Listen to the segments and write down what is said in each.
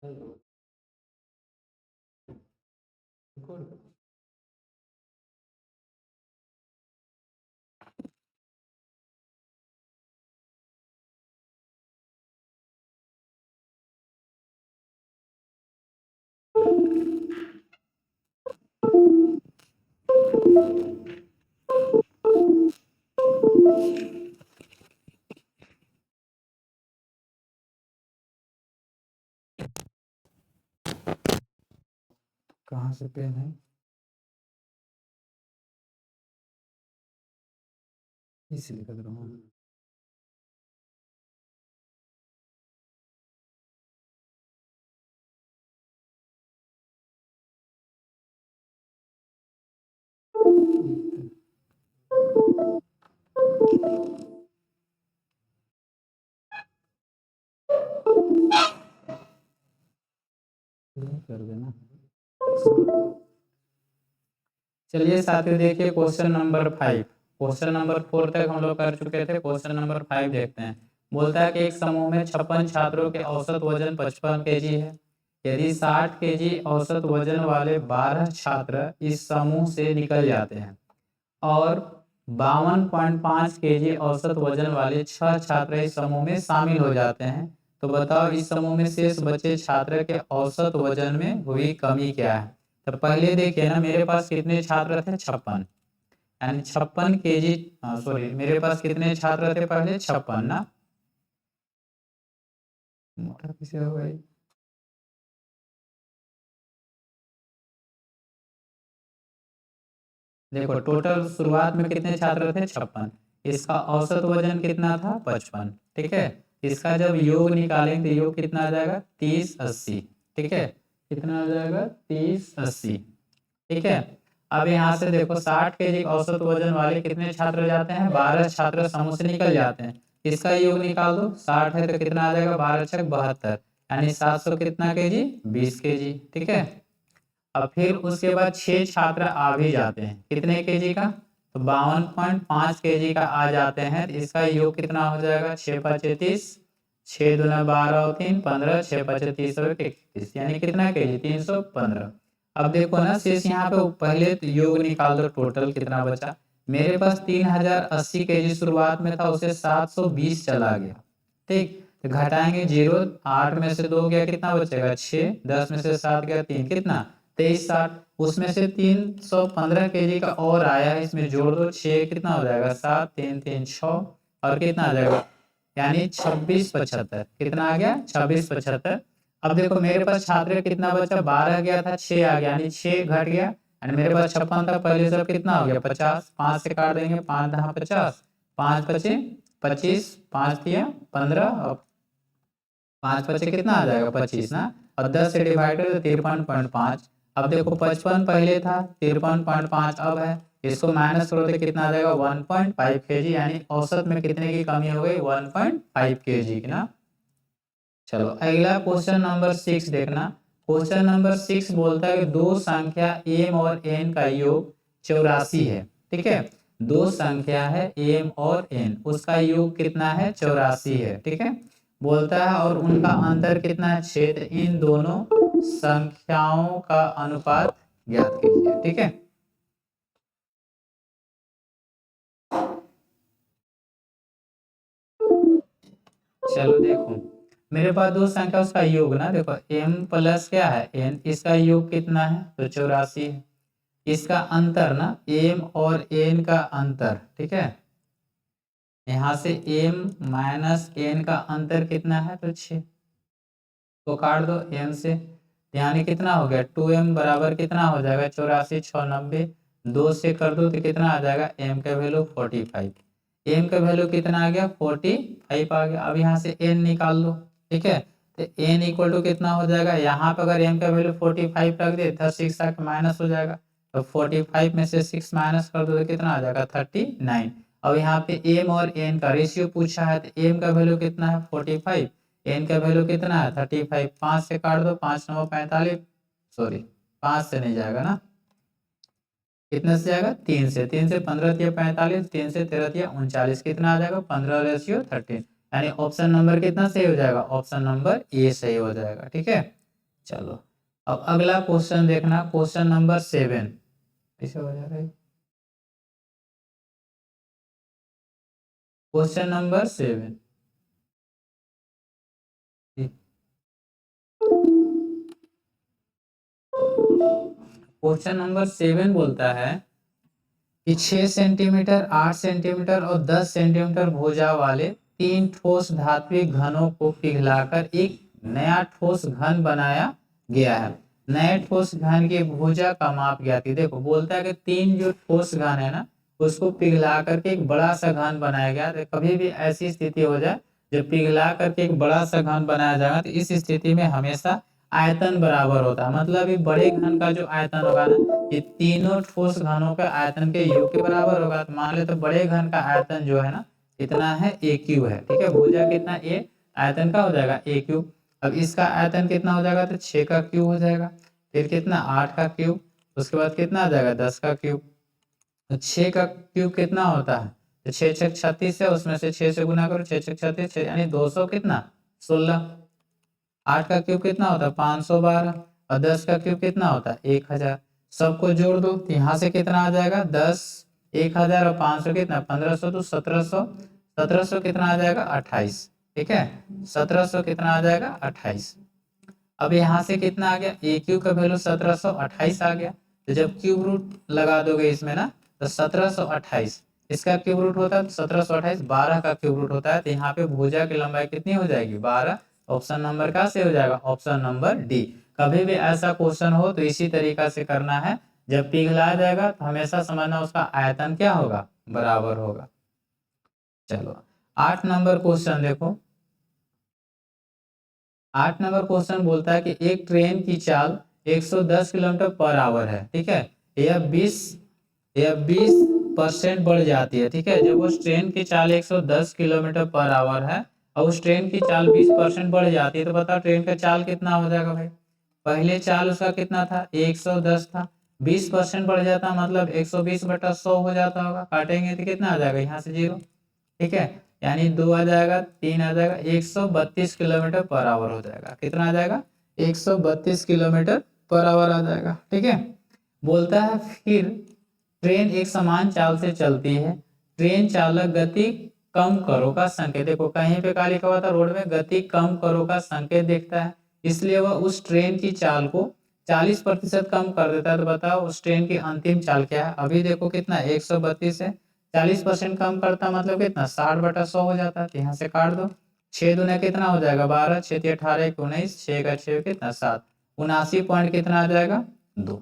कहाँ से पेन है? इसलिए कर रहा हूँ। कर देना। चलिए साथियों, देखिए क्वेश्चन नंबर 5। क्वेश्चन नंबर 4 तक हम लोग कर चुके थे। क्वेश्चन नंबर 5 देखते हैं। बोलता है कि एक समूह में 56 छात्रों के औसत वजन 55 केजी है। यदि 60 केजी औसत वजन वाले 12 छात्र इस समूह से निकल जाते हैं और 52.5 केजी औसत वजन वाले 6 छात्र इस समूह में शामिल हो जाते हैं, तो बताओ इस समूह में शेष बचे छात्र के औसत वजन में हुई कमी क्या है। तो पहले देखिए ना, मेरे पास कितने छात्र थे? 56, यानी 56 केजी। सॉरी, मेरे पास कितने छात्र थे पहले? 56 ना। मोटा किसे हो गई? देखो टोटल शुरुआत में कितने छात्र थे? 56। इसका औसत वजन कितना था? 55। ठीक है। इसका जब योग निकालेंगे तो योग कितना आ जाएगा? 30 80। ठीक है, कितना आ जाएगा? 30 80। ठीक है। अब यहाँ से देखो 60 केजी औसत वजन वाले कितने छात्र जाते हैं? 12 छात्र समूह से निकल जाते हैं। इसका योग निकाल दो। 60 है तो कितना आ जाएगा? 12 छक 72, यानी 700 कितना केजी? 20 केजी। ठीक है। अब फिर उसके बाद 6 छात्र आ भी जाते हैं। कितने केजी का? तो 52.5 केजी का आ जाते हैं। तो इसका योग कितना हो जाएगा? 6 5 30, 6 दूना 12 और 3 15, 6 5 30 और 31, यानी कितना केजी? 315। अब देखो ना शेष यहाँ पे पहले तो योग निकाल दो, टोटल कितना बचा। मेरे पास 3080 केजी शुरुआत में था, उसे 720 चला गया। ठीक, तो घटाएंगे 0, 8 में से 2 गया, कितना बचेगा? 6, 10 में से 7 गया 3, कितना? 2360। उसमें से 315 केजी का और आया है, इसमें जोड़ दो। 6 कितना हो जाएगा? 7, 3 3 6, और कितना आ जाएगा? यानी 2675। कितना आ गया? 2675। अब देखो मेरे पास छात्र कितना बचा? 12 गया था, 6 आ गया, यानी 6 घट गया। यानी मेरे पास 56 था पहले, सब कितना हो गया? 50। 5 से काट देंगे, 5 दहा 50, 5 पचे 25, 5 दिया 15, और 5 पचे कितना आ जाएगा? 25 ना। और 10 से डिवाइड कर 53.5। अब देखो 55 पहले था, 53.5 अब है। इसको माइनस करो तो कितना आ जाएगा? 1.5 केजी, यानी औसत में कितने की कमी हो गई? 1.5 केजी की ना। चलो अगला क्वेश्चन नंबर 6 देखना। क्वेश्चन नंबर 6 बोलता है कि दो संख्या m और n का योग 84 है। ठीक है, दो संख्या है m और n, उसका योग कितना है? 84 है। ठीक है, बोलता है और उनका अंतर कितना है? 6। तो इन दोनों संख्याओं का अनुपात ज्ञात कीजिए। ठीक है, चलो देखो मेरे पास दो संख्या, उसका योग ना, देखो m प्लस क्या है? n, इसका योग कितना है? तो 84 है। इसका अंतर ना, m और n का अंतर। ठीक है, यहाँ से m माइनस n का अंतर कितना है? तो 6। तो काट दो m से, यानी कितना हो गया? 2m बराबर कितना हो जाएगा? 84 6 90। 2 से कर दो तो कितना आ जाएगा? m का वैल्यू 45। m का वैल्यू कितना आ गया? 45 आ गया। अब यहाँ से n निकाल लो। ठीक है, तो n इक्वल टू कितना हो जाएगा? यहाँ पर अगर m का वैल्यू 45 रख दे तो 6 तक माइनस हो जाएगा। तो 45 में से 6 माइनस कर दो तो कितना आ जाएगा? 39। अब यहाँ पे m और n का रेशियो पूछा है, तो m का वैल्यू कितना है? 45, n का वैल्यू कितना है? 35। 5 से काट दो, 5 9 45, सॉरी 5 से नहीं जाएगा ना, कितने से जाएगा? 3 से। 3 से 15 दिया 45, 3 से 13 दिया 39, कितना आ जाएगा? 15 रेशियो 13, यानी ऑप्शन नंबर कितना सही हो जाएगा? ऑप्शन नंबर ए सही हो जाएगा। ठीक है, चलो अब अगला क्वेश्चन देखना, क्वेश्चन नंबर 7 ऐसे हो जा रहा है। क्वेश्चन नंबर 7 क्वेश्चन नंबर 7 बोलता है कि 6 सेंटीमीटर, 8 सेंटीमीटर और 10 सेंटीमीटर भुजा वाले 3 ठोस धात्विक घनों को पिघलाकर एक नया ठोस घन बनाया गया है। नए ठोस घन की भुजा का माप ज्ञात कीजिए। देखो बोलता है कि 3 जो ठोस घन है ना उसको पिघला करके एक बड़ा सा घन बनाया गया। तो कभी भी ऐसी स्थिति हो जाए जब पिघला करके एक बड़ा सा घन बनाया जाएगा तो इस स्थिति में हमेशा आयतन बराबर होता है। मतलब ये बड़े घन का जो आयतन होगा ना ये तीनों ठोस घनों के आयतन के योग के बराबर होगा। तो मान ले तो बड़े घन का आयतन जो है ना कितना है ए क्यू है। ठीक है, भुजा कितना ए, आयतन का हो जाएगा ए क्यू। अब इसका आयतन कितना हो जाएगा तो 6 का क्यूब हो जाएगा, फिर कितना 8 का क्यूब, उसके बाद कितना आ जाएगा 10 का क्यूब। तो 6 का क्यूब कितना होता है तो 6 6 36 है, उसमें से 6 से गुना करो, 6 6 36 यानी 200 कितना 16। 8 का क्यूब कितना होता है 512 और 10 का क्यूब कितना होता है 1000। सबको जोड़ दो तो यहाँ से कितना आ जाएगा 10, 1000 और 500 कितना 1500 तो 1700, 1700 कितना आ जाएगा 28। ठीक है, 1700 कितना आ जाएगा 28। अब यहाँ से कितना आ गया ए क्यू का वैल्यू 1728 आ गया। तो जब क्यूब रूट लगा दोगे इसमें ना तो 1728 इसका क्यूब रूट होता है तो 1728 12 का क्यूब रूट होता है। तो यहाँ पे भुजा की लंबाई कितनी हो जाएगी 12। ऑप्शन नंबर का से हो जाएगा ऑप्शन नंबर डी। कभी भी ऐसा क्वेश्चन हो तो इसी तरीका से करना है, जब पिघला जाएगा तो हमेशा समझना उसका आयतन क्या होगा बराबर होगा। चलो 8 नंबर क्वेश्चन देखो। 8 नंबर क्वेश्चन बोलता है कि एक ट्रेन की चाल 110 किलोमीटर पर आवर है। ठीक है, यह 20% बढ़ जाती है। ठीक है, जब उस ट्रेन की चाल 110 किलोमीटर पर आवर है और उस ट्रेन की चाल 20% बढ़ जाती है तो बताओ ट्रेन का चाल कितना हो जाएगा भाई। पहले चाल उसका कितना था 110 था, 20% बढ़ जाता मतलब 120/100 हो जाता होगा। काटेंगे तो कितना आ जाएगा यहाँ से 0। ठीक है, यानी 2 आ जाएगा, 3 आ जाएगा, 132 किलोमीटर पर आवर हो जाएगा। कितना आ जाएगा 132 किलोमीटर पर आवर आ जाएगा। ठीक है, बोलता है फिर ट्रेन एक समान चाल से चलती है, ट्रेन चालक गति कम करो का संकेत, देखो कहीं पे क्या लिखा हुआ था रोड में गति कम करो का संकेत देखता है, इसलिए वह उस ट्रेन की चाल को 40% कम कर देता है। तो बताओ उस ट्रेन की अंतिम चाल क्या है। अभी देखो कितना 132 है, 40% कम करता मतलब कितना 60/100 हो जाता है। तो यहाँ से काट दो, 6 दूना कितना हो जाएगा 12, 6 × 18 = 19, 6 का 6 कितना 7, 79 पॉइंट कितना आ जाएगा 2,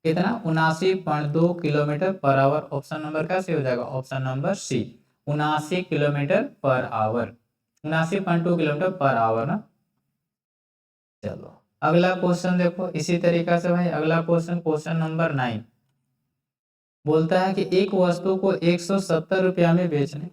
कितना 79.2 kilometre per our. Option number कैसे हो जाएगा option number C 79 kilometre per hour, 79.2 kilometre per hour ना। चलो अगला क्वेश्चन देखो इसी तरीका से भाई। अगला क्वेश्चन, क्वेश्चन नंबर 9 बोलता है कि एक वस्तु को 170 रुपया में बेचने,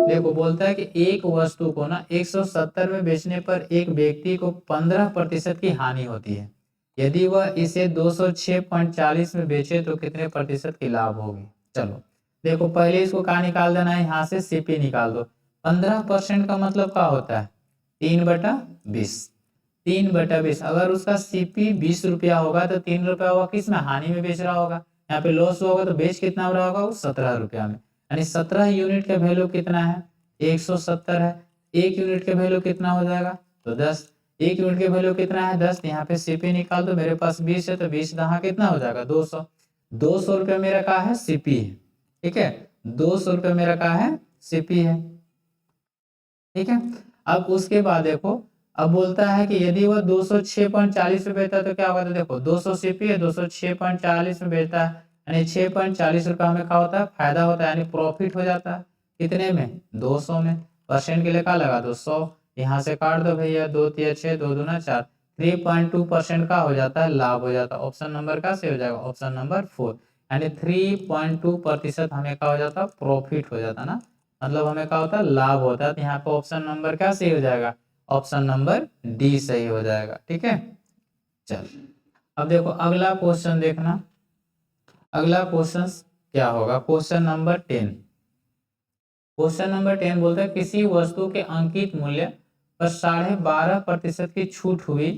देखो बोलता है कि एक वस्तु को ना 170 में बेचने पर एक व्यक्ति को 15% की हानि होती है। यदि वह इसे 206.40 में बेचे तो कितने प्रतिशत की लाभ होगी। चलो देखो पहले इसको क्या निकाल देना है, यहाँ से सीपी निकाल दो। 15% का मतलब क्या होता है 3/20, 3/20। अगर उसका सीपी 20 रुपया होगा तो 3 रुपया हुआ किस में हानि में बेच रहा होगा। यहाँ पे लॉस होगा तो बेच कितना हो रहा होगा वो 17 रुपया में, यानी 17 यूनिट का वैल्यू कितना है 170 है। एक यूनिट का वैल्यू कितना हो जाएगा तो 10, एक यूनिट का वैल्यू कितना है 10। यहाँ पे सीपी निकाल दो, मेरे पास 20 है तो 20 दहा कितना हो जाएगा 200। 200 रुपया मेरा कहा है सीपी है। ठीक है, 200 रुपया मेरा कहा है सीपी है। ठीक है, अब उसके बाद देखो अब बोलता है कि यदि वह 206.40 में बेचता है तो क्या होगा। तो देखो 200 सीपी है, 206.40 में बेचता है यानी 6.40 रुपया हमें क्या होता है फायदा होता है, यानी प्रॉफिट हो जाता है। कितने में 200 में। परसेंट के लिए क्या लगा दो 100, यहाँ से काट दो भैया 2 × 6 2 दूना 4, 3.2% का हो जाता है लाभ हो जाता है। ऑप्शन नंबर का से हो जाएगा ऑप्शन नंबर 4, यानी 3.2% हमें क्या हो जाता है प्रॉफिट हो जाता है ना, मतलब हमें क्या होता है लाभ होता है। तो यहाँ पे ऑप्शन नंबर क्या सही हो जाएगा ऑप्शन नंबर डी सही हो जाएगा। ठीक है, चल अब देखो अगला क्वेश्चन देखना। अगला क्वेश्चन क्या होगा। क्वेश्चन नंबर 10, क्वेश्चन नंबर 10 बोलता है किसी वस्तु के अंकित मूल्य पर 12.5% की छूट हुई,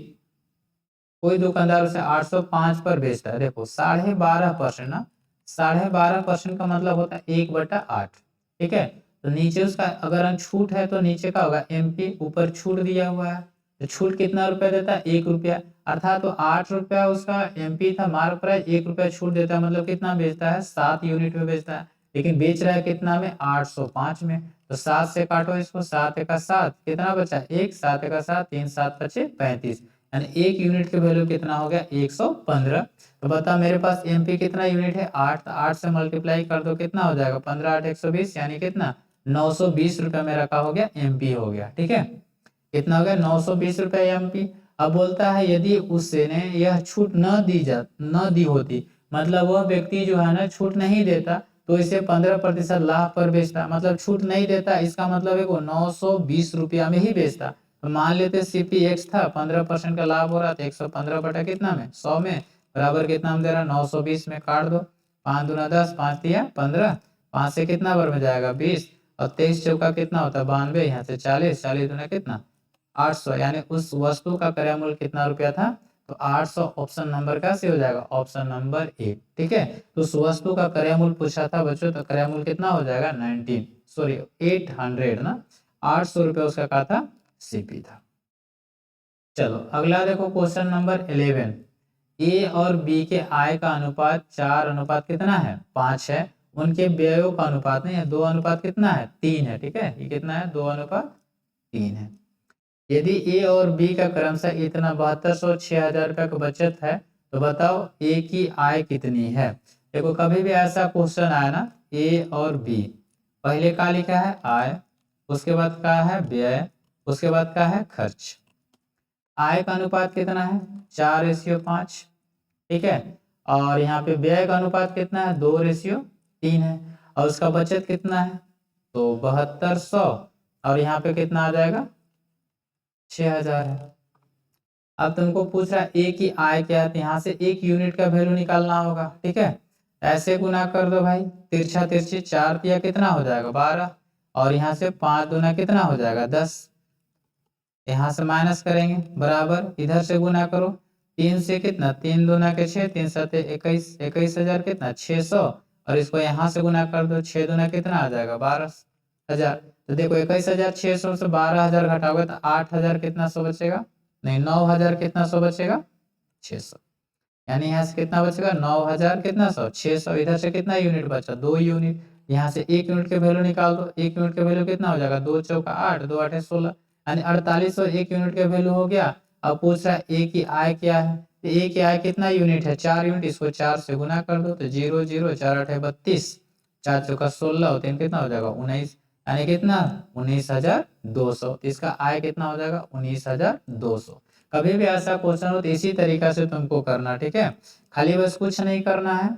कोई दुकानदार उसे 805 पर बेचता है। देखो 12.5% ना, 12.5% का मतलब होता है 1/8, ठीक है। तो नीचे उसका अगर छूट है तो नीचे का होगा एमपी, ऊपर छूट दिया हुआ है, तो छूट कितना रुपया देता है, 1 रुपया, अर्थात तो 8 रुपया उसका एमपी था, मार्क प्राइस 1 रुपया छूट देता है, मतलब कितना बेचता है, 7 यूनिट में बेचता है, लेकिन बेच रहा है कितना में, 805 में। तो 7 से काटो इसको, 7 एका 7, कितना बचा, 1, 7 एका 7, 3 7 बचे 35, यानी 1 यूनिट की वैल्यू कितना हो गया, 115। तो बता मेरे पास एमपी कितना यूनिट है, 8, तो 8 से मल्टीप्लाई कर दो, कितना हो जाएगा, 15 8 120, यानी कितना, 920 रुपया मेरा का हो गया, एमपी हो गया, ठीक है। कितना हो गया, 920 रुपया एमपी। अब बोलता है यदि उसने यह छूट न दी होती, मतलब वह व्यक्ति जो है ना छूट नहीं देता, तो इसे 15% लाभ पर बेचता, मतलब छूट नहीं देता, इसका मतलब है वो 920 रुपया में ही बेचता। तो मान लेते सीपी एक्स था, 15% का लाभ हो रहा था, 115 बटा कितना में, 100 में, बराबर कितना में दे रहा, 920 में काट दो, 5 दूना 10, 5 दिया 15, 5 से कितना बार में जाएगा, 20, और 23 चौका कितना होता है, 92, यहाँ से 40, 40 दूना कितना, 800, यानी उस वस्तु का क्रय मूल्य कितना रुपया था, तो 800 ऑप्शन नंबर का से हो जाएगा, ऑप्शन नंबर ए, ठीक है। तो उस वस्तु का क्रय मूल्य पूछा था बच्चों, तो क्रय मूल्य कितना हो जाएगा, 800 ना, 800 रुपया उसका कहा था, सीपी था। चलो अगला देखो क्वेश्चन नंबर 11, ए और बी के आय का अनुपात 4 अनुपात कितना है, 5 है, उनके व्ययों का अनुपात नहीं है, 2 अनुपात कितना है, 3 है, ठीक है, ये कितना है, 2 अनुपात 3 है। यदि ए और बी का क्रमशः इतना 7200 और 6000 रुपये का बचत है, तो बताओ ए की आय कितनी है। देखो कभी भी ऐसा क्वेश्चन आया ना, ए और बी, पहले का लिखा है आय, उसके बाद का है व्यय, उसके बाद का है खर्च। आय का अनुपात कितना है, 4:5, ठीक है, और यहाँ पे व्यय का अनुपात कितना है, 2:3 है, और उसका बचत कितना है, तो 7200, और यहाँ पे कितना आ जाएगा, 6000 है। अब तुमको पूछ रहा है ए की आय क्या है, तो यहाँ से 1 यूनिट का वैल्यू निकालना होगा, ठीक है। ऐसे गुना कर दो भाई, तिरछा तिरछी 4 तिया कितना हो जाएगा, 12, और यहाँ से 5 दूना कितना हो जाएगा, 10, यहाँ से माइनस करेंगे, बराबर इधर से गुना करो, 3 से कितना, 3 दूना के 6, 3 7 21, 21,000 कितना, 600, और इसको यहाँ से गुना कर दो, 6 दूना कितना आ जाएगा, 12,000। तो देखो 21,600 से 12,000 घटाओगे तो 8,000 कितना सौ बचेगा, नहीं 9,000 कितना सौ बचेगा, 600, यानी यहाँ से कितना बचेगा, 9,000 कितना सौ, 600, इधर से कितना यूनिट बचा, 2 यूनिट, यहाँ से 1 यूनिट के वैल्यू निकाल दो, 1 यूनिट के वैल्यू कितना हो जाएगा, 2 चौका 8, 2 8 16, यानी 48 और 1 यूनिट के वैल्यू हो गया। अब पूछ रहा है ए की आय क्या है, तो ए की आय कितना यूनिट है, 4 यूनिट, इसको 4 से गुना कर दो, तो 0 0 4 8 32, 4 चौका 16 और 3 कितना हो जाएगा, 19, यानी कितना, 19,200, इसका आय कितना हो जाएगा, 19,200। कभी भी ऐसा क्वेश्चन हो तो इसी तरीका से तुमको करना, ठीक है, खाली बस कुछ नहीं करना है,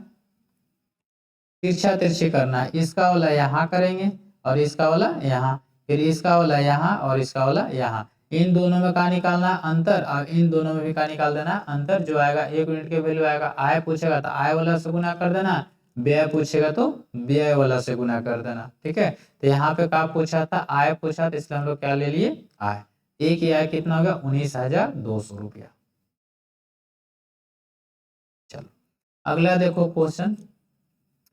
तिरछा तिरछी करना है, इसका वाला यहाँ करेंगे और इसका वाला यहाँ, फिर इसका वाला यहाँ और इसका वाला यहाँ, इन दोनों में का निकालना है अंतर, और इन दोनों में भी का निकाल देना है अंतर, जो आएगा 1 यूनिट के वैल्यू आएगा, आय पूछेगा तो आय वाला से गुना कर देना, व्यय पूछेगा तो व्यय वाला से गुना कर देना, ठीक है। तो यहाँ पे का पूछा था, आय पूछा, तो इसलिए हम लोग क्या ले लिए, आय, ए की आय कितना हो गया, 19,200 रुपया। चलो अगला देखो क्वेश्चन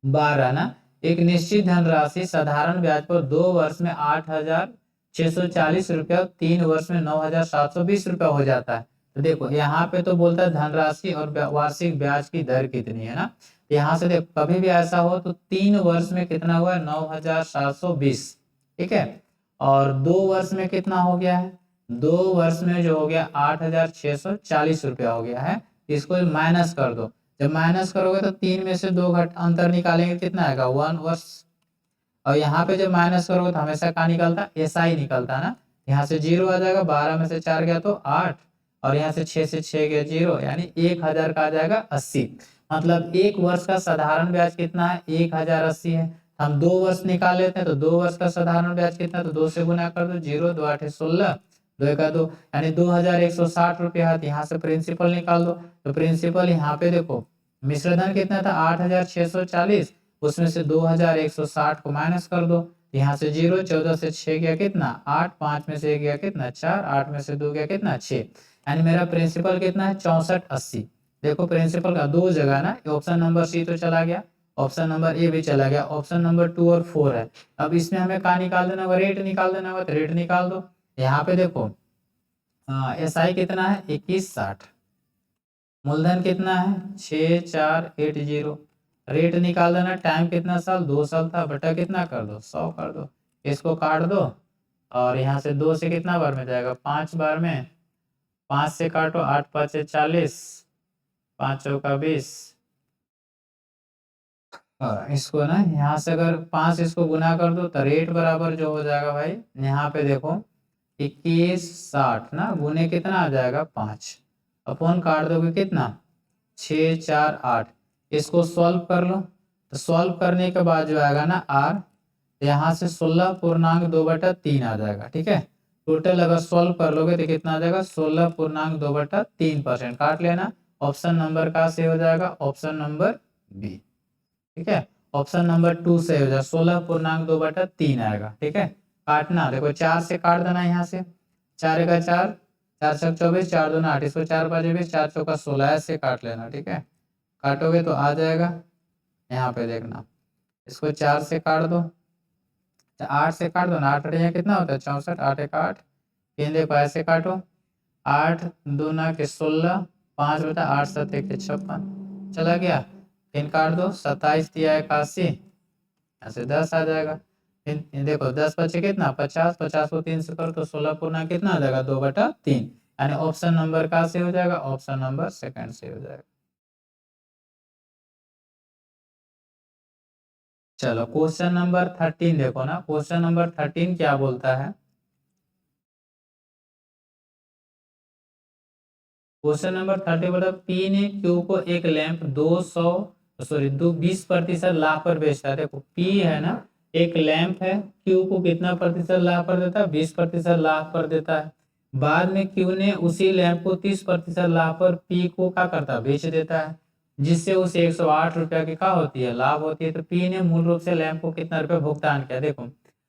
12 ना, एक निश्चित धनराशि साधारण ब्याज पर 2 वर्ष में 8,640 रुपया, 3 वर्ष में 9,720 रुपया हो जाता है। तो देखो यहाँ पे तो बोलता है धनराशि और वार्षिक ब्याज की दर कितनी है ना, यहाँ से देखो कभी भी ऐसा हो तो 3 वर्ष में कितना हुआ है, 9,720, ठीक है, और 2 वर्ष में कितना हो गया है, 2 वर्ष में जो हो गया 8,640 रुपया हो गया है, इसको माइनस कर दो, जब माइनस करोगे तो 3 में से 2 घट अंतर निकालेंगे, कितना आएगा, 1 वर्ष, और यहाँ पे जब माइनस करोगे तो हमेशा क्या निकलता, ऐसा ही निकलता है ना, यहाँ से 0 आ जाएगा, 12 में से 4 गया तो 8, और यहाँ से 6 से 6 गया 0, यानी 1,000 का आ जाएगा 80, मतलब 1 वर्ष का साधारण ब्याज कितना है, 1,080 है। हम 2 वर्ष निकाल लेते हैं, तो 2 वर्ष का साधारण ब्याज कितना, तो 2 से गुना कर दो, 0 2 8 16, 2 का 2, यानी 2,160 रुपया है। यहाँ से प्रिंसिपल निकाल दो, तो प्रिंसिपल यहाँ पे देखो मिश्रधन कितना था, 8,640, उसमें से 2160 को माइनस कर दो, यहाँ से 0, 14 से 6 गया कितना 8, 5 में से 1 गया कितना 4, 8 में से 2 गया कितना 6, यानी मेरा प्रिंसिपल कितना है 6480। देखो प्रिंसिपल का दो जगह ना, ऑप्शन नंबर सी तो चला गया, ऑप्शन नंबर ए भी चला गया, ऑप्शन नंबर 2 और 4 है। अब इसमें हमें कहाँ निकाल देना होगा, रेट निकाल देना होगा, तो रेट निकाल दो। यहाँ पे देखो SI कितना है 2160, मूलधन कितना है 6480, रेट निकाल देना, टाइम कितना साल 2 साल था, बटा कितना कर दो 100 कर दो, इसको काट दो और यहाँ से 2 से कितना बार में जाएगा 5 बार में, 5 से काटो 8 5 40, 5 चौका 20, और इसको ना यहाँ से अगर 5 इसको गुना कर दो तो रेट बराबर जो हो जाएगा भाई, यहाँ पे देखो 2160 ना गुने कितना आ जाएगा 5, अपन काट दोगे कितना 6 4 8, इसको सॉल्व कर लो, तो सॉल्व करने के बाद जो आएगा ना R, यहाँ से 16.2/3 आ जाएगा। ठीक है, टोटल अगर सॉल्व कर लोगे तो कितना आ जाएगा 16.2/3%, काट लेना। ऑप्शन नंबर का से हो जाएगा ऑप्शन नंबर बी। ठीक है, ऑप्शन नंबर 2 से हो जाएगा 16.2/3 आएगा। ठीक है, काटना देखो 4 से काट देना, यहाँ से 4 का 4, 4 छक 24, 4 दूना 8, इसको 4 5 20, 4 चौका 16 से काट लेना। ठीक है, काटोगे तो आ जाएगा, यहाँ पे देखना, इसको 4 से काट दो, 8 से काट दो ना, 8 यहाँ कितना होता है 64, 8 1 8, 3 देखो ऐसे काटो, 8 दूना के 16, 5 बता 8 7 1 56, चला गया, फिर काट दो, 27 दिया 81, ऐसे 10 आ जाएगा। फिर देखो 10 बचे कितना 50, 50 को 3 से करो तो 16 पूर्णा कितना आ जाएगा 2/3, यानी ऑप्शन नंबर का से हो जाएगा ऑप्शन नंबर सेकंड से हो जाएगा। चलो क्वेश्चन नंबर 13 देखो ना, क्वेश्चन नंबर 13 क्या बोलता है, क्वेश्चन नंबर 30 बोला पी ने क्यू को एक लैंप 20% लाभ पर बेचता है। देखो पी है ना, एक लैंप है, क्यू को कितना प्रतिशत लाभ पर देता है 20% लाभ पर देता है। बाद में क्यू ने उसी लैंप को 30% लाभ पर पी को क्या करता है बेच देता है, जिससे उसे 108 रुपया की क्या होती है लाभ होती है। तो पी ने मूल रूप से लैंप को कितना रुपया भुगतान किया, देखो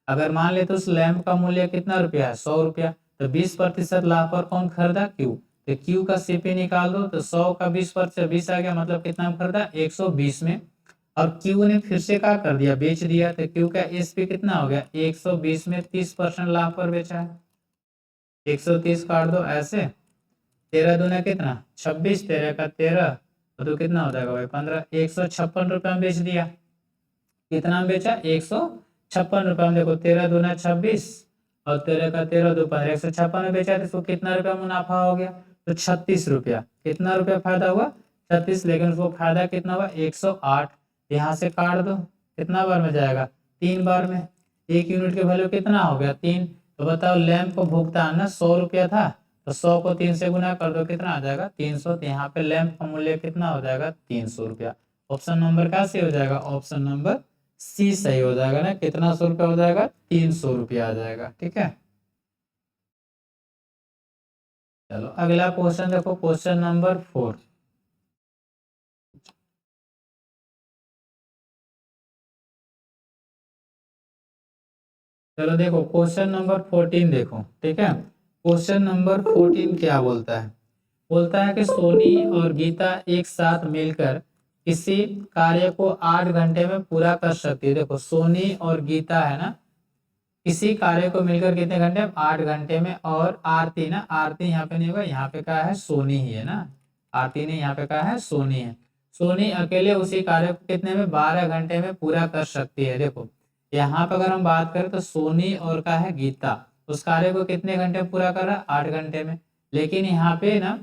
अगर मान ले तो उस लैंप का मूल्य कितना रुपया है 100 रुपया, तो 20% लाभ पर कौन खरीदा क्यू, तो क्यू का सीपी निकाल दो, तो 100 का 20% 20 आ गया, मतलब कितना खरीदा 120 में, और क्यू ने फिर से क्या कर दिया बेच दिया, तो क्यू का एसपी कितना हो गया 120 में 30% लाभ पर बेचा है, 130 काट दो ऐसे, 13 दूना कितना 26, 13 का 13 तो कितना हो जाएगा भाई 15, 156 रुपया में बेच दिया, कितना में बेचा 156 रुपया में। देखो 13 दूना 26 और 13 का 13 दो 15, 156 में बेचा तो इसको कितना रुपया मुनाफा हो गया, तो 36 रुपया, कितना रुपया फायदा हुआ 36, लेकिन उसको फायदा कितना हुआ 108, यहाँ से काट दो, कितना बार में जाएगा 3 बार में, 1 यूनिट के वैल्यू कितना हो गया 3, तो बताओ लैंप को भुगतान ना 100 रुपया था, तो 100 को 3 से गुना कर दो कितना आ जाएगा 300, तो यहाँ पे लैंप का मूल्य कितना हो जाएगा 300 रुपया। ऑप्शन नंबर का से हो जाएगा ऑप्शन नंबर सी सही हो जाएगा ना, कितना 100 रुपया हो जाएगा 300 रुपया आ जाएगा। ठीक है, चलो अगला क्वेश्चन देखो, क्वेश्चन नंबर 4, चलो देखो क्वेश्चन नंबर 14 देखो। ठीक है, क्वेश्चन नंबर 14 क्या बोलता है, बोलता है कि सोनी और गीता एक साथ मिलकर किसी कार्य को 8 घंटे में पूरा कर सकती है। देखो सोनी और गीता है ना, किसी कार्य को मिलकर कितने घंटे 8 घंटे में, और आरती ना, आरती यहाँ पे नहीं होगा, यहाँ पे क्या है सोनी ही है ना, आरती ने यहाँ पे क्या है सोनी है, सोनी अकेले उसी कार्य को कितने में 12 घंटे में पूरा कर सकती है। देखो यहाँ पे अगर हम बात करें तो सोनी और का है गीता उस कार्य को कितने घंटे में पूरा कर रहा है 8 घंटे में, लेकिन यहाँ पे ना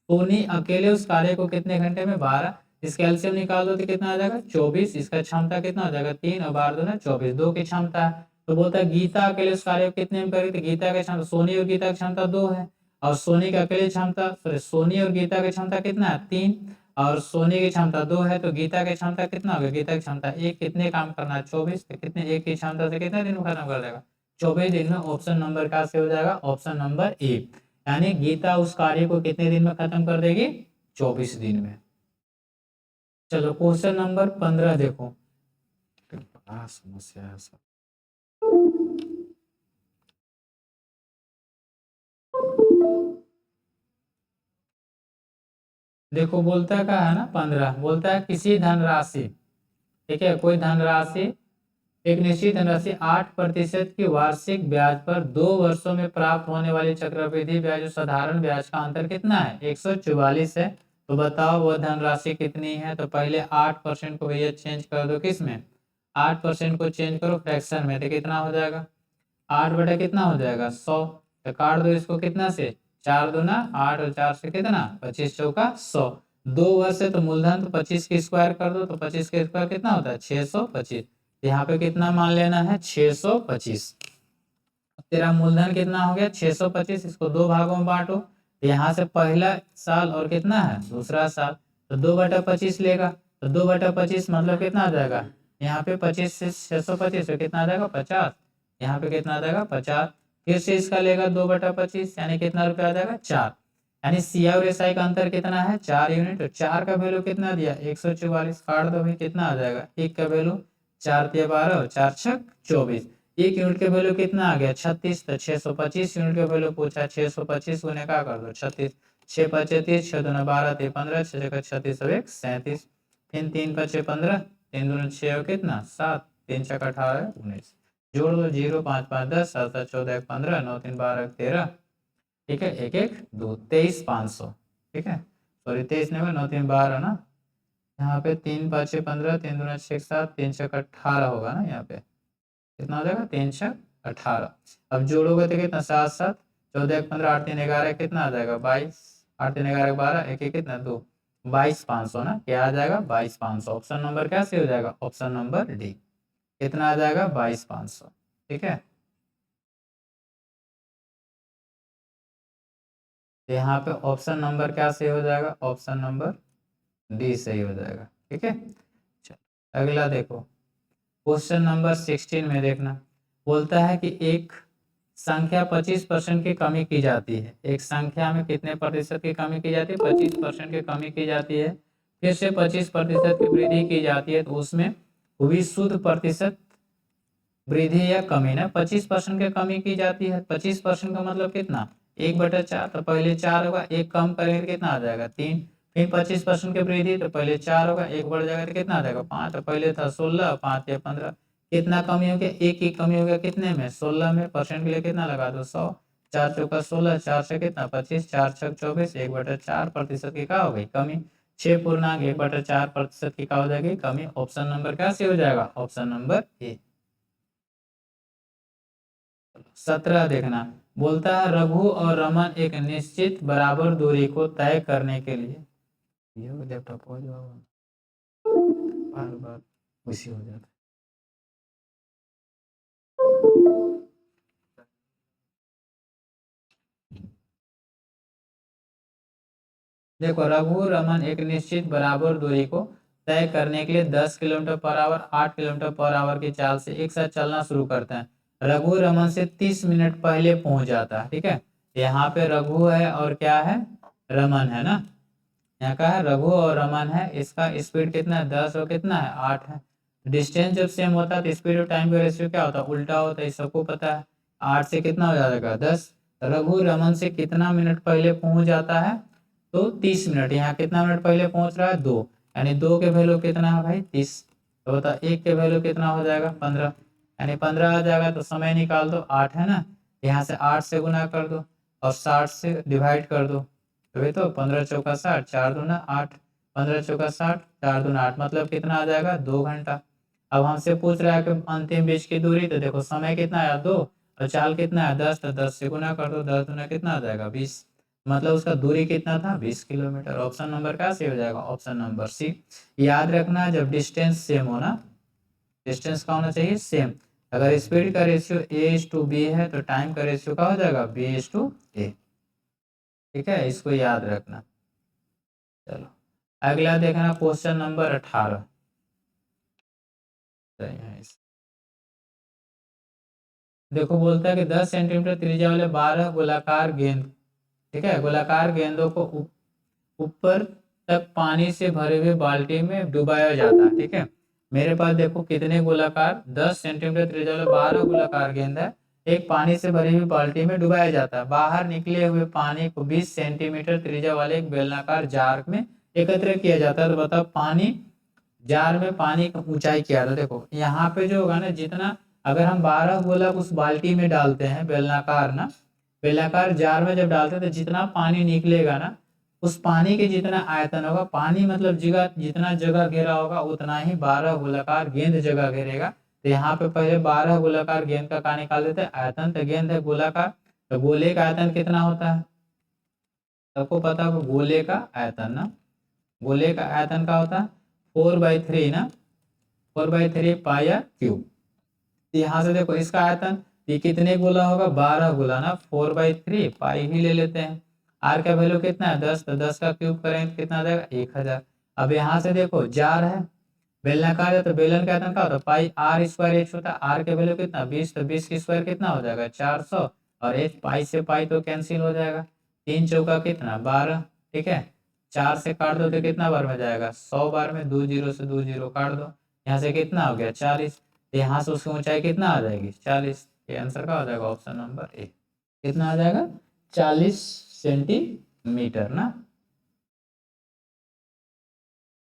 सोनी अकेले उस कार्य को कितने घंटे में 12, इसका एलसीएम निकाल दो तो कितना आ जाएगा 24, इसका क्षमता कितना हो जाएगा 3 और 12 दूना 24, 2 की क्षमता है। तो बोलता है गीता अकेले उस कार्य को कितने में करेगी, तो गीता की क्षमता सोनी और गीता की क्षमता 2 है, और सोनी का अकेले क्षमता सॉरी सोनी और गीता की क्षमता कितना है 3, और सोनी की क्षमता 2 है, तो गीता की क्षमता कितना होगा, गीता की क्षमता 1, कितने काम करना है 24, तो कितने 1 की क्षमता से कितने दिन में खत्म कर देगा 24 दिन में। ऑप्शन नंबर का से हो जाएगा ऑप्शन नंबर ए, यानी गीता उस कार्य को कितने दिन में खत्म कर देगी 24 दिन में। चलो क्वेश्चन नंबर 15 देखो, क्या समस्या है सब। देखो बोलता क्या है ना 15, बोलता है किसी धनराशि, ठीक है, कोई धनराशि, एक निश्चित धनराशि 8% की वार्षिक ब्याज पर 2 वर्षों में प्राप्त होने वाली चक्रवृद्धि ब्याज और साधारण ब्याज का अंतर कितना है? 144 है। तो बताओ वह धनराशि कितनी है? तो पहले 8% को भैया चेंज कर दो किस में? 8% को चेंज करो फ्रैक्शन में, तो कितना हो जाएगा? 8 बटा कितना हो जाएगा? 100। तो काट दो इसको कितना से? 4 दूना 8 और 4 से कितना? 25 चौका 100। 2 वर्ष है तो मूलधन तो 25 की स्क्वायर कर दो, तो 25 के स्क्वायर कितना होता है? 625। यहाँ पे कितना मान लेना है? 625। तेरा मूलधन कितना हो गया? 625। इसको 2 भागों में बांटो। यहाँ से पहला साल और कितना है? दूसरा साल, तो 2/25 लेगा। तो 2/25 मतलब कितना आ जाएगा? यहाँ पे 25 से 625 तो कितना आ जाएगा? 50। यहाँ पे कितना आ जाएगा? 50। फिर से इसका लेगा 2/25, यानी कितना रुपया आ जाएगा? 4। यानी सी और एस आई का अंतर कितना है? 4 यूनिट। तो 4 का वैल्यू कितना दिया? 144। काट दो भाई, कितना आ जाएगा? 1 का वैल्यू 4 तिया 12 और 4 छक 24। 1 यूनिट के वैल्यू कितना आ गया? 36। तो 625 यूनिट के वैल्यू पूछा। 625 गुने का कर दो 36। 6 पचे 30, 6 दूना 12, 3 15, 6 का 36 और 1 37। फिर 3 पचे 15, 3 दूना 6 और कितना? 7, 3 छक 18 19। जोड़ दो 0 5 5 10, 7 7 14 1 15, 9 3 12 13, ठीक है, 1 1 2 23,500, ठीक है, सॉरी 23 नहीं, 9 3 12 ना, यहाँ पे 3 5 15, 3 दूना 6 7, 3 छक 18 होगा ना, यहाँ पे कितना हो जाएगा? 3 छक 18। अब जोड़ोगे तो कितना? 7 7 14 1 15, 8 3 11, कितना आ जाएगा? 22। 8 3 11 12, 1 1 कितना? 2। 22,500 ना, क्या आ जाएगा? 22,500। ऑप्शन नंबर क्या से हो जाएगा? Option number D. कितना आ जाएगा? 22,500, ठीक है। तो यहाँ पे ऑप्शन नंबर क्या सही हो जाएगा? ऑप्शन नंबर डी सही हो जाएगा, ठीक है। चलो अगला देखो, क्वेश्चन नंबर 16 में देखना, बोलता है कि एक संख्या 25% की कमी की जाती है। एक संख्या में कितने प्रतिशत की कमी की जाती है? 25% की कमी की जाती है। फिर से 25% की वृद्धि की जाती है, तो उसमें हुई शुद्ध प्रतिशत वृद्धि या कमी ना, 25% की कमी की जाती है। 25% का मतलब कितना? 1/4। तो पहले 4 होगा, एक कम करेंगे कितना आ जाएगा? 3। फिर 25% की वृद्धि, तो पहले 4 होगा, एक बढ़ जाएगा तो कितना आ जाएगा? 5। तो पहले था 16, 5 या 15, कितना कमी हो गया? एक ही कमी हो गया, कितने में? 16 में। परसेंट के लिए कितना लगा दो? 100। 4 चौका 16, 4 से कितना? 25, 4 छक 24, 1/4% की क्या हो गई? कमी। 6 पूर्णांक 1/4% की क्या हो जाएगी? कमी। ऑप्शन नंबर क्या से हो जाएगा? Option number A. 17 देखना, बोलता है रघु और रमन एक निश्चित बराबर दूरी को तय करने के लिए, ये लैपटॉप हो जाओ, बार बार उसी हो जाता है। देखो रघु रमन एक निश्चित बराबर दूरी को तय करने के लिए 10 kilometre per our 8 kilometre per our की चाल से एक साथ चलना शुरू करते हैं। रघु रमन से 30 मिनट पहले पहुंच जाता है, ठीक है। यहाँ पे रघु है और क्या है? रमन है ना। यहाँ का है रघु और रमन है, इसका स्पीड कितना है? 10 और कितना है? 8 है। डिस्टेंस जब सेम होता है तो स्पीड और टाइम का रेशियो क्या होता है? उल्टा होता है, सबको पता है। 8 से कितना हो जाएगा? 10। रघु रमन से कितना मिनट पहले पहुंच जाता है? तो 30 मिनट। यहाँ कितना मिनट पहले पहुंच रहा है? 2। यानी 2 के वैल्यू कितना है भाई? 30। तो बता 1 के वैल्यू कितना हो जाएगा? 15। यानी 15 आ जाएगा, तो समय निकाल दो। 8 है ना, यहाँ से 8 से गुना कर दो और 60 से डिवाइड कर दो, तभी तो 15 चौका 60, 4 दूना 8, 15 चौका 60, 4 दूना 8, मतलब कितना आ जाएगा? 2 घंटा। अब हमसे पूछ रहा है कि अंतिम बीच की दूरी, तो देखो समय कितना आया? 2 और चाल कितना है? 10, तो 10 से गुना कर दो, 10 दूना कितना आ जाएगा? 20, मतलब उसका दूरी कितना था? 20 किलोमीटर। ऑप्शन नंबर क्या सही हो जाएगा? Option number C. याद रखना जब डिस्टेंस सेम हो ना, डिस्टेंस का होना चाहिए सेम। अगर स्पीड का रेशियो A/B है तो टाइम का रेशियो क्या हो जाएगा? B/A, ठीक है, इसको याद रखना। चलो अगला देखना, क्वेश्चन नंबर 18। देखो बोलता है कि 10 सेंटीमीटर त्रिज्या वाले 12 गोलाकार गेंद, ठीक है, गोलाकार गेंदों को ऊपर तक पानी से भरे हुए बाल्टी में डुबाया जाता है, ठीक है। मेरे पास देखो कितने गोलाकार 10 सेंटीमीटर त्रिज्या वाले 12 गोलाकार गेंद है, एक पानी से भरी हुई बाल्टी में डुबाया जाता है। बाहर निकले हुए पानी को 20 सेंटीमीटर त्रिज्या वाले एक बेलनाकार जार में एकत्र किया जाता है। तो बताओ पानी जार में पानी की ऊंचाई क्या है। देखो यहाँ पे जो होगा ना, जितना अगर हम 12 गोला उस बाल्टी में डालते हैं बेलनाकार ना, बेलनाकार जार में जब डालते हैं तो जितना पानी निकलेगा ना, उस पानी के जितना आयतन होगा, पानी मतलब जगह जितना जगह घेरा होगा उतना ही 12 गोलाकार गेंद जगह घेरेगा। तो यहाँ पे पहले 12 गोलाकार गेंद का निकाल देते हैं आयतन। तो गेंद है गोलाकार, तो गोले का आयतन कितना होता है, सबको पता होगा गोले का आयतन ना, गोले का आयतन का होता है 4/3 ना, 4/3 पाई क्यूब। यहाँ से देखो इसका आयतन ये कितने गोला होगा, 12 गोला ना, 4/3 पाई ही ले लेते हैं। आर का वैल्यू कितना है 10, तो 10 का क्यूब करेंगे तो कितना आ जाएगा 1000। अब यहाँ से देखो जार है, बेलनाकार है, तो बेलन का आयतन क्या होता है पाई आर स्क्वायर एच होता है। आर का वैल्यू कितना 20, तो 20 की स्क्वायर कितना हो जाएगा 400, और एच पाई से पाई तो कैंसिल हो जाएगा, 3 चौका कितना 12, ठीक है। 4 से काट दो तो कितना बार में जाएगा 100 बार में, 2 जीरो से 2 जीरो काट दो, यहाँ से कितना हो गया 40, यहाँ से उसकी ऊंचाई कितना आ जाएगी 40। ये आंसर का हो जाएगा ऑप्शन नंबर ए, कितना आ जाएगा 40 सेंटीमीटर ना।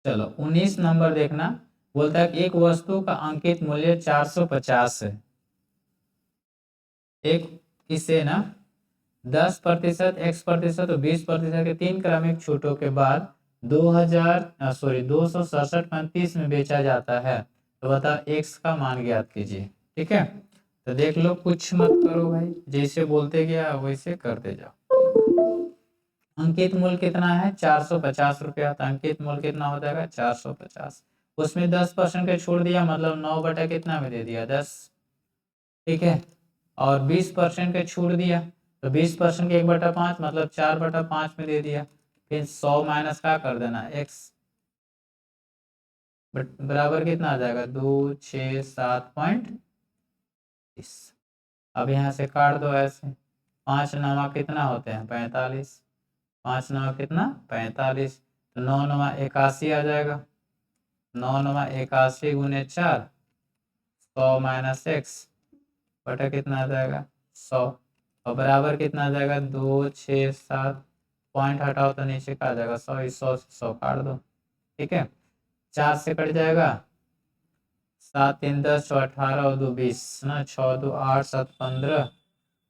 चलो 19 नंबर देखना, बोलता है कि एक वस्तु का अंकित मूल्य 450 है, एक इसे ना 10% x% और 20% के 3 क्रमिक छूटों के बाद 267.35 में बेचा जाता है। तो बताओ x का मान ज्ञात कीजिए, ठीक है। तो देख लो कुछ मत करो भाई, जैसे बोलते गया वैसे करते जाओ। अंकित मूल्य कितना है 450 रुपया, तो अंकित मूल्य कितना हो जाएगा 450, उसमें 10% का छोड़ दिया मतलब 9 बटा कितना में दे दिया 10, ठीक है। और 20% का छूट दिया तो 20% के 1/5 मतलब 4/5 में दे दिया। फिर 100 माइनस का कर देना x बराबर कितना आ जाएगा 267.30। अब यहाँ से काट दो ऐसे, 5 नवा कितना होते हैं 45, 5 नवा कितना 45, तो 9 नवा 81 आ जाएगा, 9 नवा 81 गुने 4, 100 माइनस x बटा कितना आ जाएगा 100, और बराबर कितना आ जाएगा 267, पॉइंट हटाओ तो नीचे का आ जाएगा 100, 100 से 100 काट दो, ठीक है। 4 से कट जाएगा, 7 3 10 6 18 और 2 20 ना, 6 2 8 7 15,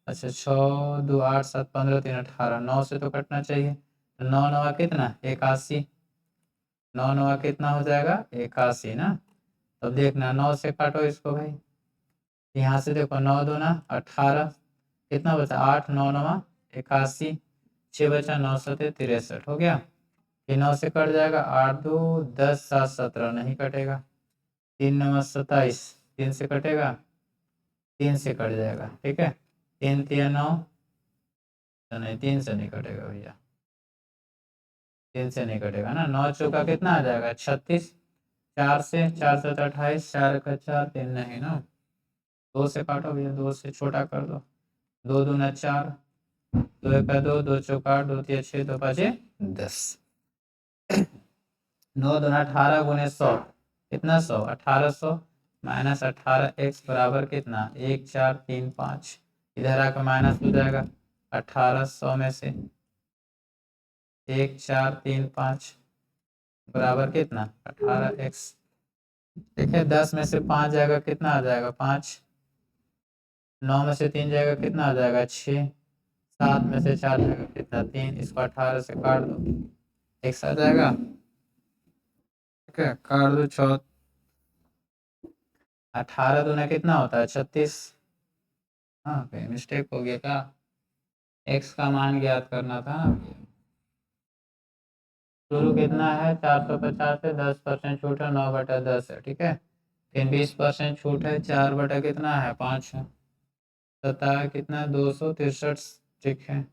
अच्छा 6 2 8 7 15 3 18, 9 से तो कटना चाहिए, तो 9 नवा कितना 81, 9 नवा कितना हो जाएगा 81 ना। तब देखना 9 से काटो इसको भाई, यहाँ से देखो 9 दूना 18, कितना बचा 8, 9 नवा 81, 6 बचा 9 7 63 हो गया। फिर 9 से कट जाएगा, 8 2 10 7 17 नहीं कटेगा, 3 9 27, 3 से कटेगा, 3 से कट जाएगा, ठीक है। 3 3 9, तो नहीं 3 से नहीं कटेगा भैया, 3 से नहीं कटेगा ना। 9 चौका कितना आ जाएगा 36, 4 से 4 7 28, 4 का 4, 3 नहीं ना, 2 से काटो भैया, 2 से छोटा कर दो, 2 दूना 4, 2 एक 2, 2 चौका 8, 2 3 6, 2 5 10, 9 दूना 18 गुने 100 कितना 100, 1800 माइनस 18x बराबर कितना 1 4 3 5, इधर आकर माइनस हो जाएगा 1800 में से 1 4 3 5 बराबर कितना 18x, ठीक है। 10 में से 5 जाएगा कितना आ जाएगा 5, 9 में से 3 जाएगा कितना आ जाएगा 6, 7 में से 4 जाएगा कितना 3, इसको 18 से काट दो x आ जाएगा, ठीक है। काट दो 6, 18 दूना कितना होता है 36, हाँ कहीं मिस्टेक हो गया क्या, x का मान ज्ञात करना था ना। शुरू कितना है 450 से 10% छूट है 9 बटा 10 है, ठीक है। फिर 20% छूट है 4 बटा कितना है 5 है, सता कितना 263, ठीक है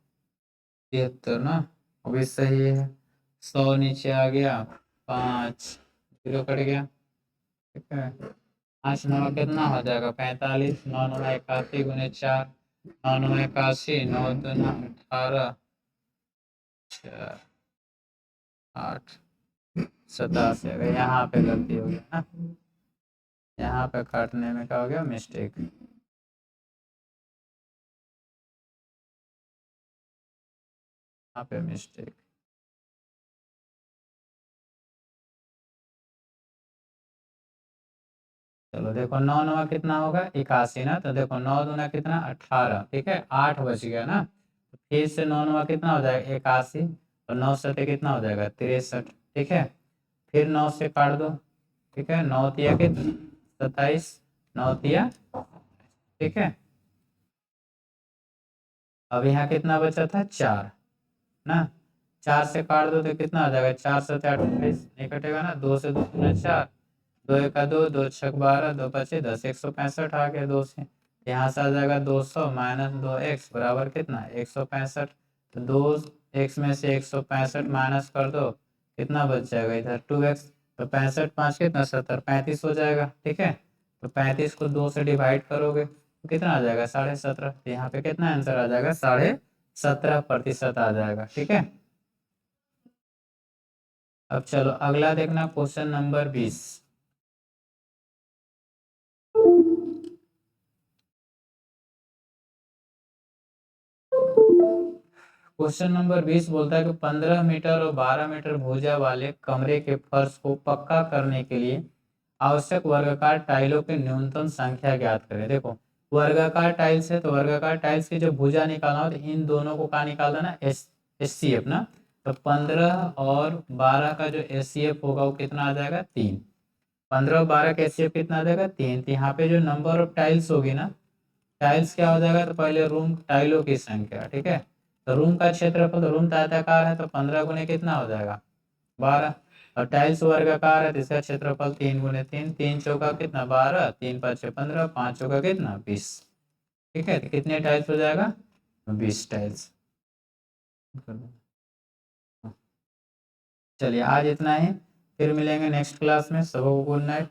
73 ना, वो भी सही है। 100 नीचे आ गया, 5 जीरो कट गया, ठीक है। 5 9 कितना हो जाएगा 45, 9 9 81 गुने 4, 9 9 81, 9 दूना 18, 4 8 87, यहाँ पे गलती हो गई ना, यहाँ पे काटने में क्या हो गया, मिस्टेक। यहाँ पे मिस्टेक। चलो देखो 9 9 कितना होगा 81 ना, तो देखो 9 दूना कितना 18, ठीक है 8 बच गया ना। तो फिर से 9 9 कितना हो जाएगा 81, और 9 सते कितना हो जाएगा 63, ठीक है। फिर 9 से काट दो, ठीक है 9 तिया कितना 27, 9 तिया, ठीक है। अब यहाँ कितना बचा था 4 ना, 4 से काट दो तो कितना आ जाएगा 4 सते 28, नहीं कटेगा ना, 2 से 2 गुना 4, 2 एका 2, 2 छक 12, 2 पचे 10, 165 आ गया 2 से। यहाँ से आ जाएगा 200 माइनस 2x बराबर कितना 165। तो 2x में से 165 माइनस कर दो, कितना बच जाएगा इधर 2x। तो 65 5 कितना 70, 35 हो जाएगा, ठीक है। तो 35 को 2 से डिवाइड करोगे तो कितना आ जाएगा 17.5। तो यहाँ पे कितना आंसर आ जाएगा 17.5% आ जाएगा, ठीक है। अब चलो अगला देखना क्वेश्चन नंबर 20। क्वेश्चन नंबर 20 बोलता है कि 15 मीटर और 12 मीटर भुजा वाले कमरे के फर्श को पक्का करने के लिए आवश्यक वर्गाकार टाइलों की न्यूनतम संख्या ज्ञात करें। देखो वर्गाकार टाइल्स है तो वर्गाकार टाइल्स की जो भुजा निकालना हो तो इन दोनों को क्या निकाल देना एस ना। तो 15 और 12 का जो एस होगा वो कितना आ जाएगा 3। 15 और 12 का एस कितना आ जाएगा 3। तो यहाँ पे जो नंबर ऑफ टाइल्स होगी ना, टाइल्स क्या हो जाएगा, तो पहले रूम टाइलों की संख्या, ठीक है। तो रूम का क्षेत्रफल, तो रूम आयताकार है तो 15 गुने कितना हो जाएगा 12, और टाइल्स वर्गाकार है तो इसका क्षेत्रफल 3 गुने 3, 3 चौका कितना 12, 3 5 15, 5 चौका कितना 20, ठीक है। तो कितने टाइल्स हो जाएगा 20 टाइल्स। चलिए आज इतना ही, फिर मिलेंगे नेक्स्ट क्लास में। सबको गुड नाइट।